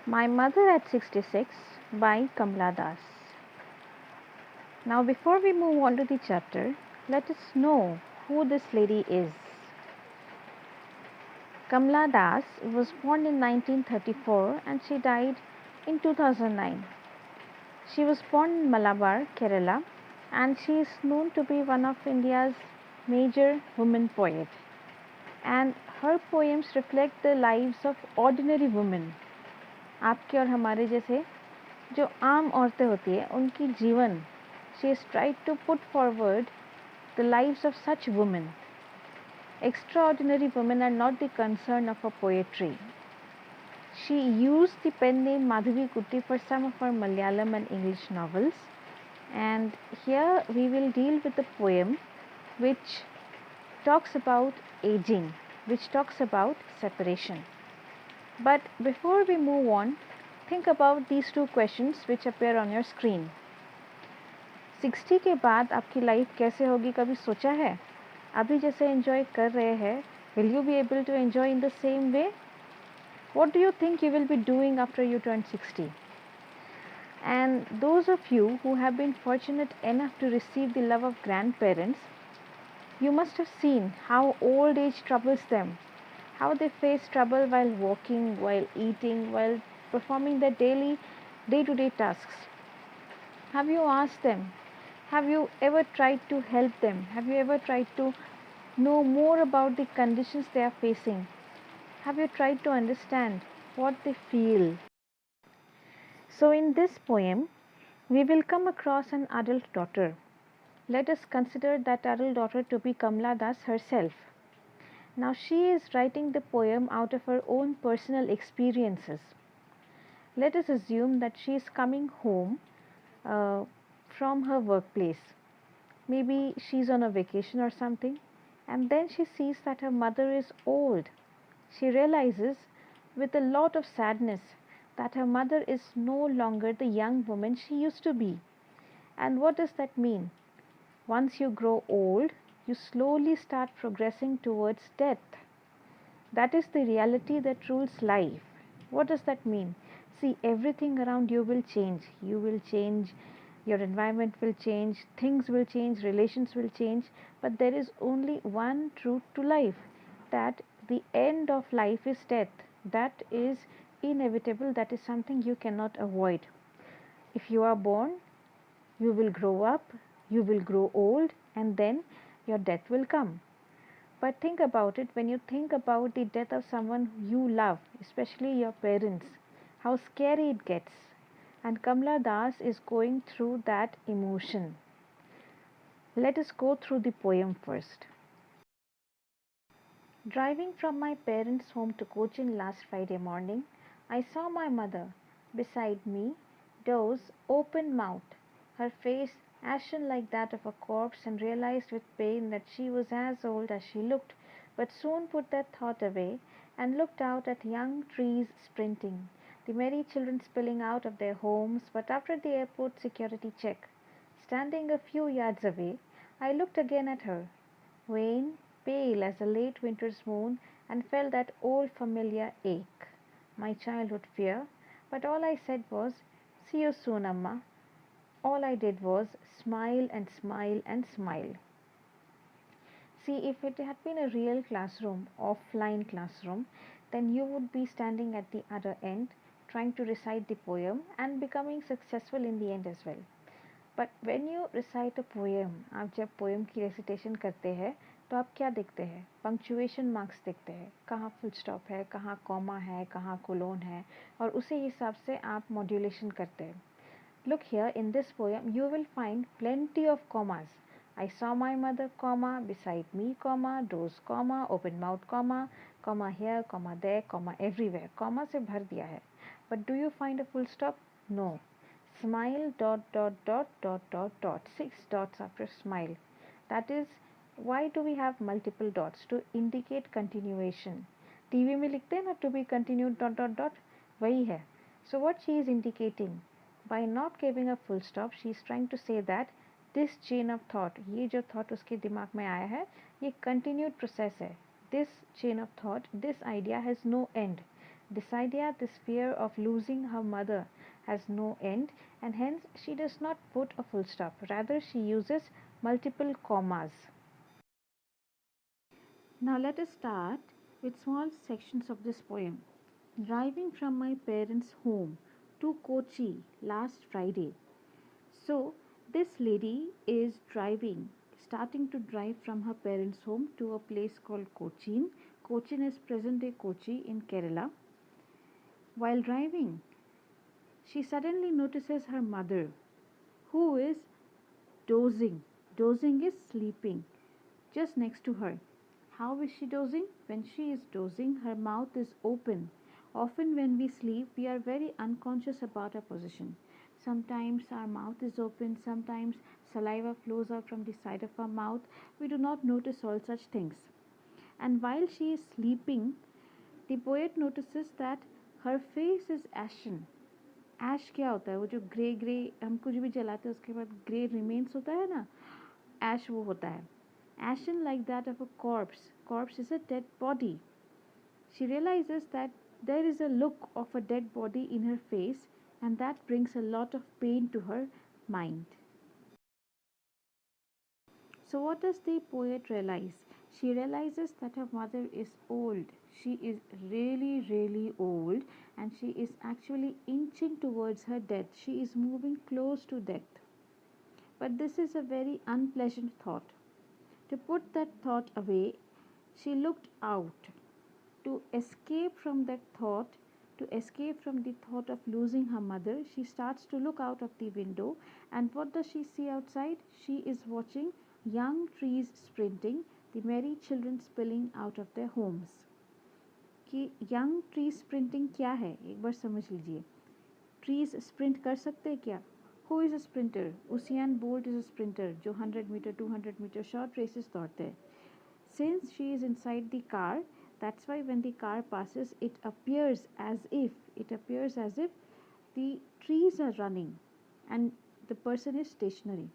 My Mother at 66 by Kamala Das. Now, before we move on to the chapter, let us know who this lady is. Kamala Das was born in 1934 and she died in 2009. She was born in Malabar, Kerala, and she is known to be one of India's major women poets. And her poems reflect the lives of ordinary women. आपके और हमारे जैसे जो आम औरतें होती हैं उनकी जीवन. She has tried to put forward the lives of such women. Extraordinary women are not the concern of her poetry. She used the pen name Madhavi Kutty for some of her Malayalam and English novels. And here we will deal with a poem which talks about aging, which talks about separation. But before we move on, think about these two questions which appear on your screen. 60 के बाद आपकी life कैसे होगी, कभी सोचा है? अभी जैसे एंजॉय कर रहे हैं, will you be able to enjoy in the same way? What do you think you will be doing after you turn 60? And those of you who have been fortunate enough to receive the love of grandparents, you must have seen how old age troubles them, how they face trouble while walking, while eating, while performing their daily day-to-day tasks. Have you asked them? Have you ever tried to help them? Have you ever tried to know more about the conditions they are facing? Have you tried to understand what they feel? So in this poem, we will come across an adult daughter. Let us consider that adult daughter to be Kamala Das herself. Now she is writing the poem out of her own personal experiences. Let us assume that she is coming home from her workplace. Maybe she's on a vacation or something, and then she sees that her mother is old. She realizes with a lot of sadness that her mother is no longer the young woman she used to be. And what does that mean? Once you grow old, you slowly start progressing towards death. That is the reality that rules life. What does that mean? See, everything around you will change. You will change, your environment will change, things will change, relations will change, but there is only one truth to life, that the end of life is death. That is inevitable, that is something you cannot avoid. If you are born, you will grow up, you will grow old, and then your death will come. But think about it, when you think about the death of someone you love, especially your parents, how scary it gets. And Kamala Das is going through that emotion. Let us go through the poem first. Driving from my parents' home to Cochin last Friday morning, I saw my mother beside me, doze, open mouthed, her face ashen like that of a corpse, and realized with pain that she was as old as she looked, but soon put that thought away and looked out at young trees sprinting, the merry children spilling out of their homes. But after the airport security check, standing a few yards away, I looked again at her, wan, pale as a late winter's moon, and felt that old familiar ache, my childhood fear. But all I said was, "See you soon, Amma." All I did was smile and smile and smile. See, if it had been a real classroom, offline classroom, then you would be standing at the other end, trying to recite the poem and becoming successful in the end as well. But when you recite a poem, आप जब poem की recitation करते हैं तो आप क्या देखते हैं? पंक्चुएशन मार्क्स देखते हैं, कहाँ फुल स्टॉप है, कहाँ कॉमा है, कहाँ कोलोन है, और उसी हिसाब से आप मॉड्यूलेशन करते हैं. Look here, in this poem you will find plenty of commas. I saw my mother, comma, beside me, comma, doze, comma, open mouth, comma here, comma there, comma everywhere. Comma से भर दिया है. But do you find a full stop? No. Smile dot dot dot dot dot dot, 6 dots after smile. That is, why do we have multiple dots? To indicate continuation. TV में लिखते हैं ना, to be continued dot dot dot, वही है. So what she is indicating by not giving a full stop, she is trying to say that this chain of thought, ये जो thought उसके दिमाग में आया है, ये continued process है. This chain of thought, this idea has no end. This idea, this fear of losing her mother has no end, and hence she does not put a full stop. Rather, she uses multiple commas. Now, let us start with small sections of this poem. Driving from my parents' home to Kochi last Friday. So, this lady is starting to drive from her parents' home to a place called Cochin. Cochin is present day Kochi in Kerala. While driving, she suddenly notices her mother, who is dozing. Dozing is sleeping just next to her. How is she dozing? When she is dozing, her mouth is open. Often, when we sleep, we are very unconscious about our position. Sometimes our mouth is open, sometimes saliva flows out from the side of our mouth. We do not notice all such things. And while she is sleeping, the poet notices that her face is ashen. ऐश क्या होता है? वो जो grey grey हम कुछ भी जलाते हैं उसके बाद ग्रे रिमेन्स होता है ना, ऐश वो होता है. Ashen like that of a corpse. Corpse is a dead body. She realizes that there is a look of a dead body in her face, and that brings a lot of pain to her mind. So, what does the poet realize? She realizes that her mother is old. She is really, really old, and she is actually inching towards her death. She is moving close to death. But this is a very unpleasant thought. To put that thought away, she looked out. To escape from that thought, to escape from the thought of losing her mother, she starts to look out of the window. And what does she see outside? She is watching young trees sprinting, the merry children spilling out of their homes. कि young trees sprinting क्या है, एक बार समझ लीजिए. Trees sprint कर सकते हैं क्या? Who is a sprinter? Usain Bolt is a sprinter जो 100 meter, 200 meter short races दौड़ते हैं. Since she is inside the car, that's why when the car passes, it appears as if the trees are running and the person is stationary.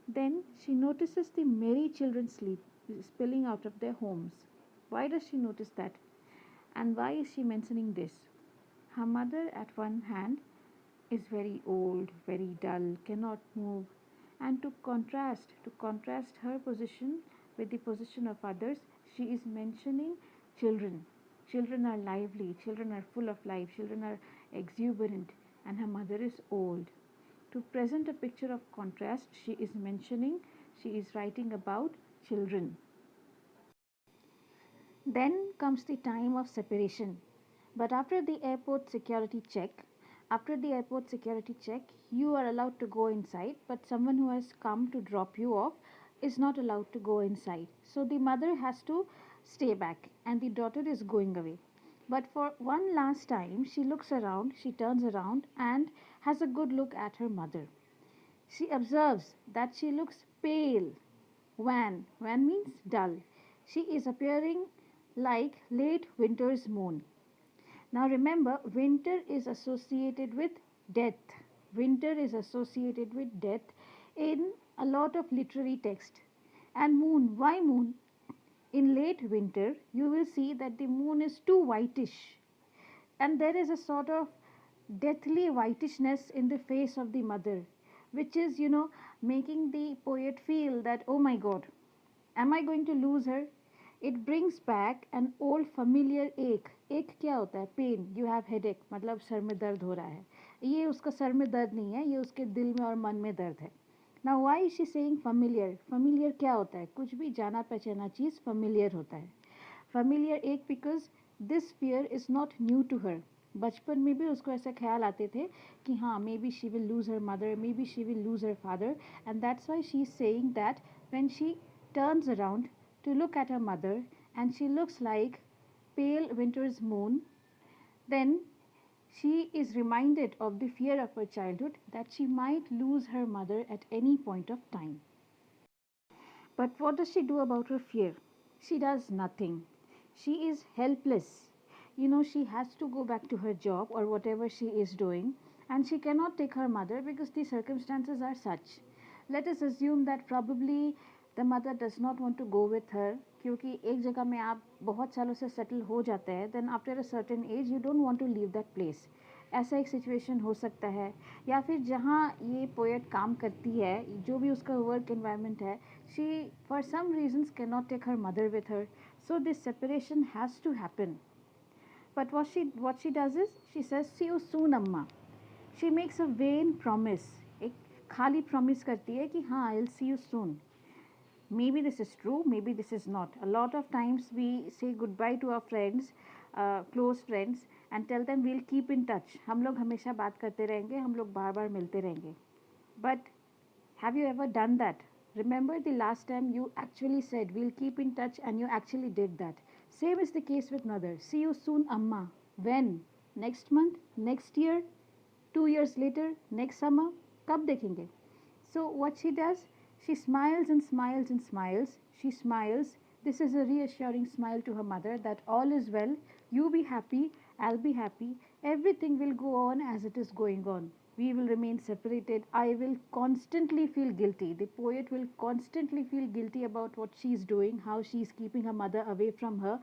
Then she notices the merry children spilling out of their homes. Why does she notice that? And why is she mentioning this? Her mother, at one hand, is very old, very dull, cannot move, and to contrast her position with the position of others, she is mentioning children. Children are lively, children are full of life, children are exuberant, and her mother is old. To present a picture of contrast, she is writing about children. Then comes the time of separation. But after the airport security check, you are allowed to go inside, but someone who has come to drop you off is not allowed to go inside. So the mother has to stay back, and the daughter is going away. But for one last time, she turns around, and has a good look at her mother. She observes that she looks pale, wan means dull. She is appearing like late winter's moon. Now remember, winter is associated with death. Winter is associated with death in a lot of literary text. And moon, why moon? In late winter, you will see that the moon is too whitish, and there is a sort of deathly whitishness in the face of the mother, which is, making the poet feel that, oh my god, am I going to lose her? It brings back an old familiar ache. Ache क्या होता है? Pain. You have headache. मतलब sir में दर्द हो रहा है. ये उसका सर में दर्द नहीं है, ये उसके दिल में और मन में दर्द है. Now why is she saying familiar? Familiar क्या होता है? कुछ भी जाना पहचाना चीज़ familiar होता है. Familiar ache because this fear is not new to her. बचपन में भी उसको ऐसे ख्याल आते थे कि हाँ, maybe she will lose her mother, maybe she will lose her father, and that's why she is saying that when she turns around to look at her mother and she looks like pale winter's moon, then she is reminded of the fear of her childhood that she might lose her mother at any point of time. But what does she do about her fear? She does nothing. She is helpless. She has to go back to her job or whatever she is doing, and she cannot take her mother because the circumstances are such. Let us assume that probably the mother does not want to go with her, क्योंकि एक जगह में आप बहुत सालों से settle हो जाते हैं, then after a certain age you don't want to leave that place. ऐसा एक सिचुएशन हो सकता है। या फिर जहाँ ये पोएट काम करती है, जो भी उसका वर्क एनवायरनमेंट है, she for some reasons can not take her mother with her, so this separation has to happen. But what she does is she says see you soon अम्मा। She makes a when promise, एक खाली promise करती है कि हाँ, I will see you soon. Maybe this is true, maybe this is not. A lot of times we say goodbye to our friends, close friends, and tell them we'll keep in touch. हम लोग हमेशा बात करते रहेंगे, हम लोग बार बार मिलते रहेंगे। But have you ever done that? Remember the last time you actually said we'll keep in touch and you actually did that. Same is the case with mother. See you soon, Amma. When? Next month? Next year? 2 years later? Next summer? कब देखेंगे? So what she does, she smiles and smiles and smiles. She smiles. This is a reassuring smile to her mother that all is well. You be happy. I'll be happy. Everything will go on as it is going on. We will remain separated. I will constantly feel guilty. The poet will constantly feel guilty about what she's doing, how she's keeping her mother away from her.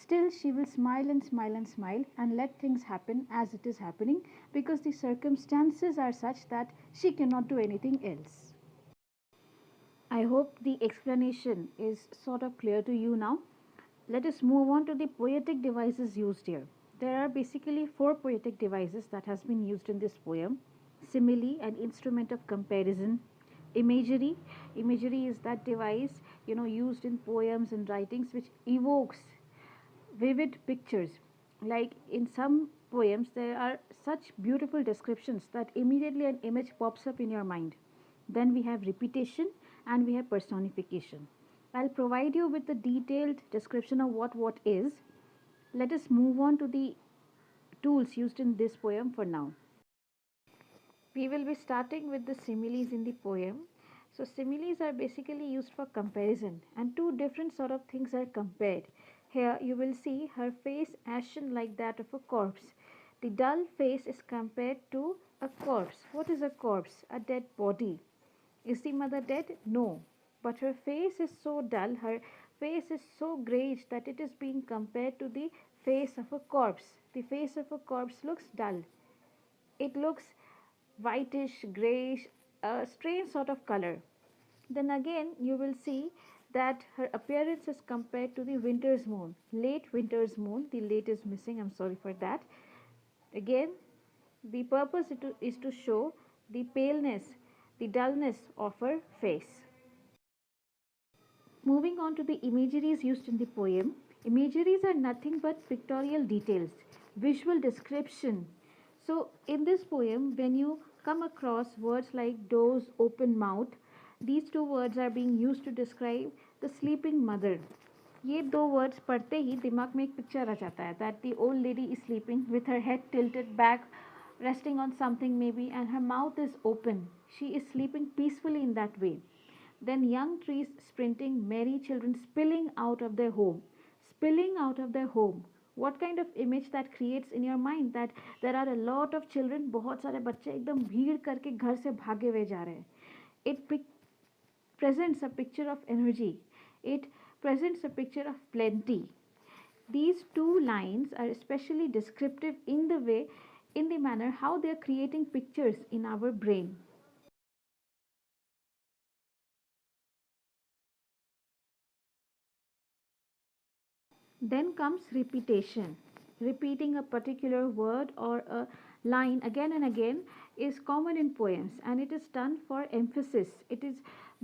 Still, she will smile and smile and smile and let things happen as it is happening, because the circumstances are such that she cannot do anything else. I hope the explanation is sort of clear to you now. Let us move on to the poetic devices used here. There are basically 4 poetic devices that has been used in this poem. Simile, an instrument of comparison. Imagery, imagery is that device used in poems and writings which evokes vivid pictures. Like in some poems, there are such beautiful descriptions that immediately an image pops up in your mind. Then we have repetition and we have personification. I'll provide you with a detailed description of what is. Let us move on to the tools used in this poem for now. We will be starting with the similes in the poem. So similes are basically used for comparison, and two different sort of things are compared. Here you will see her face ashen like that of a corpse. The dull face is compared to a corpse. What is a corpse? A dead body. Is the mother dead? No. But her face is so dull, her face is so greyish that it is being compared to the face of a corpse. The face of a corpse looks dull. It looks whitish, grayish, a strange sort of color. Then again, you will see that her appearance is compared to the winter's moon, late winter's moon. The late is missing, I'm sorry for that. Again, the purpose is to show the paleness, the dullness of her face. Moving on to the imageries used in the poem. Imageries are nothing but pictorial details, visual description. So, in this poem, when you come across words like doze, open mouth, these two words are being used to describe the sleeping mother. ये दो words पढ़ते ही दिमाग में एक picture आ जाता है that the old lady is sleeping with her head tilted back resting on something maybe, and her mouth is open. She is sleeping peacefully in that way. Then young trees sprinting, merry children spilling out of their home. Spilling out of their home. What kind of image that creates in your mind that there are a lot of children, बहुत सारे बच्चे एकदम भीड़ करके घर से भागे हुए जा रहे हैं. It presents a picture of energy. It presents a picture of plenty. These two lines are especially descriptive in the way, in the manner how they are creating pictures in our brain. Then comes repetition. Repeating a particular word or a line again and again is common in poems, and it is done for emphasis. It is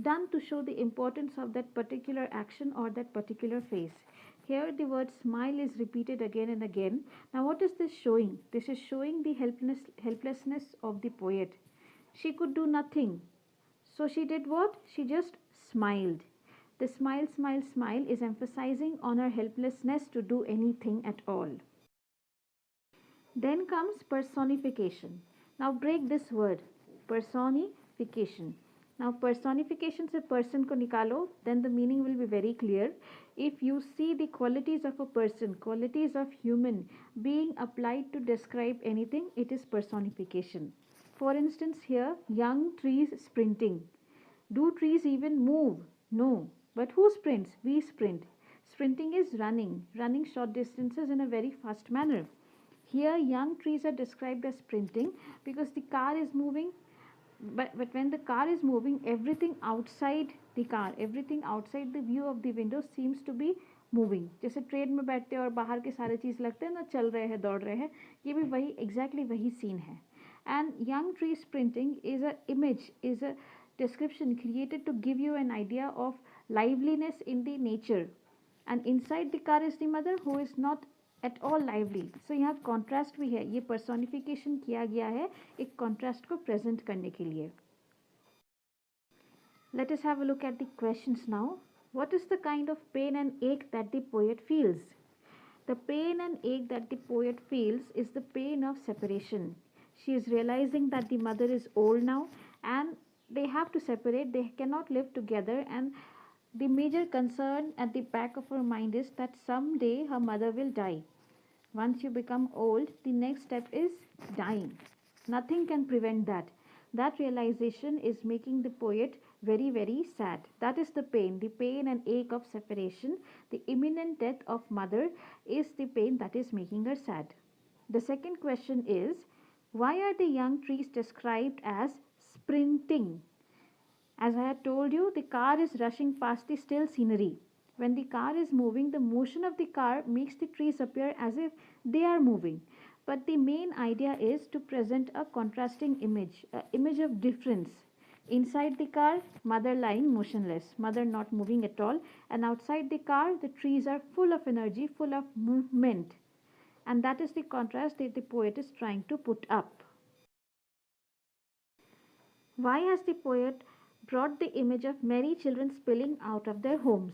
done to show the importance of that particular action or that particular phase. Here the word smile is repeated again and again. Now what is this showing? This is showing the helplessness of the poet. She could do nothing. So she did what? She just smiled. The smile, smile, smile is emphasizing on her helplessness to do anything at all. Then comes personification. Now break this word. Personification. Now personification से person को निकालो, then the meaning will be very clear. If you see the qualities of a person, qualities of human being applied to describe anything, it is personification. For instance here, young trees sprinting. Do trees even move? No. But who sprints? We sprint. Sprinting is running short distances in a very fast manner. Here, young trees are described as sprinting because the car is moving, but when the car is moving, everything outside the car, everything outside the view of the window seems to be moving. जैसे train में बैठते हैं और बाहर के सारे चीज़ लगते हैं ना, चल रहे हैं, दौड़ रहे हैं, ये भी वही एग्जैक्टली वही सीन है. And young tree sprinting is a image, is a description created to give you an idea of liveliness in the nature, and inside the car is the mother who is not at all lively. So यहाँ contrast भी है, ये personification किया गया है एक contrast को present करने के लिए. Let us have a look at the questions now. What is the kind of pain and ache that the poet feels? The pain and ache that the poet feels is the pain of separation. She is realizing that the mother is old now and they have to separate, they cannot live together, and the major concern at the back of her mind is that someday her mother will die. Once you become old, the next step is dying. Nothing can prevent that. That realization is making the poet very, very sad. That is the pain and ache of separation. The imminent death of mother is the pain that is making her sad. The second question is, why are the young trees described as sprinting? As I had told you, the car is rushing past the still scenery. When the car is moving, the motion of the car makes the trees appear as if they are moving. But the main idea is to present a contrasting image, an image of difference. Inside the car, mother lying motionless, mother not moving at all, and outside the car, the trees are full of energy, full of movement. And that is the contrast that the poet is trying to put up. Why has the poet brought the image of merry children spilling out of their homes?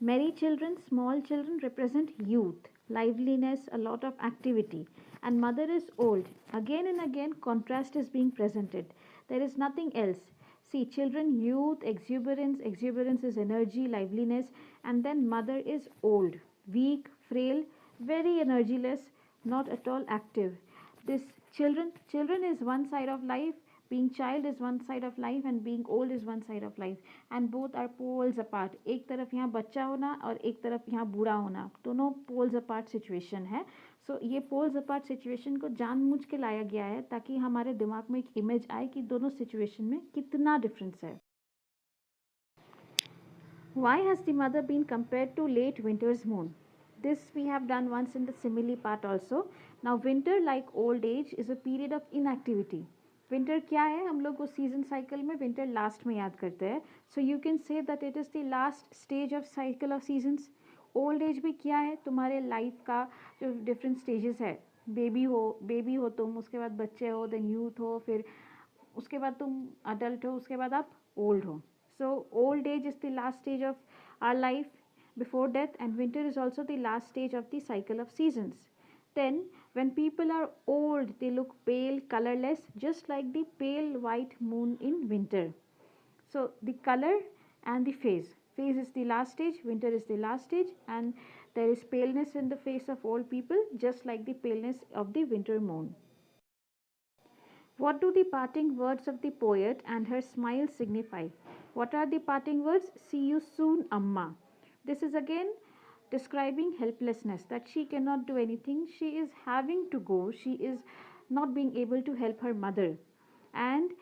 Merry children, small children represent youth, liveliness, a lot of activity. And mother is old. Again and again, contrast is being presented. There is nothing else. See, children, youth, exuberance, exuberance is energy, liveliness, and then mother is old, weak, frail, very energyless, not at all active. This children is one side of life, being child is one side of life, and being old is one side of life, and both are poles apart. एक तरफ यहाँ बच्चा होना और एक तरफ यहाँ बूढ़ा होना, दोनों poles apart situation है. So ये poles apart situation को जानबूझ के लाया गया है ताकि हमारे दिमाग में एक image आए कि दोनों situation में कितना difference है. Why has the mother been compared to late winter's moon? This we have done once in the simile part also. Now winter, like old age, is a period of inactivity. Winter क्या है, हम लोग उस season cycle में winter last में याद करते हैं. So you can say that it is the last stage of cycle of seasons. Old age भी क्या है, तुम्हारे लाइफ का जो डिफरेंट स्टेजेस है. बेबी हो तुम, उसके बाद बच्चे हो, देन यूथ हो, फिर उसके बाद तुम अडल्ट हो, उसके बाद आप ओल्ड हो. So old age is the last stage of our life before death, and winter is also the last stage of the cycle of seasons. Then, when people are old, they look pale, colorless, just like the pale white moon in winter. So, the color and the phase. Phase is the last stage, winter is the last stage, and there is paleness in the face of old people, just like the paleness of the winter moon. What do the parting words of the poet and her smile signify? What are the parting words? See you soon, Amma. This is again describing helplessness, that she cannot do anything. She is having to go. She is not being able to help her mother. And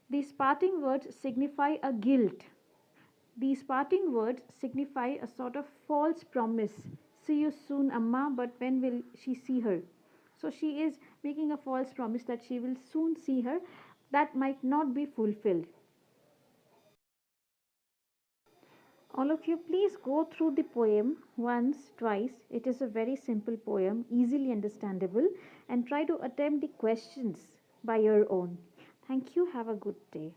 these parting words signify a guilt. These parting words signify a sort of false promise. See you soon, Amma, but when will she see her? So she is making a false promise that she will soon see her. That might not be fulfilled. All of you, please go through the poem once, twice. It is a very simple poem, easily understandable, and try to attempt the questions by your own. Thank you. Have a good day.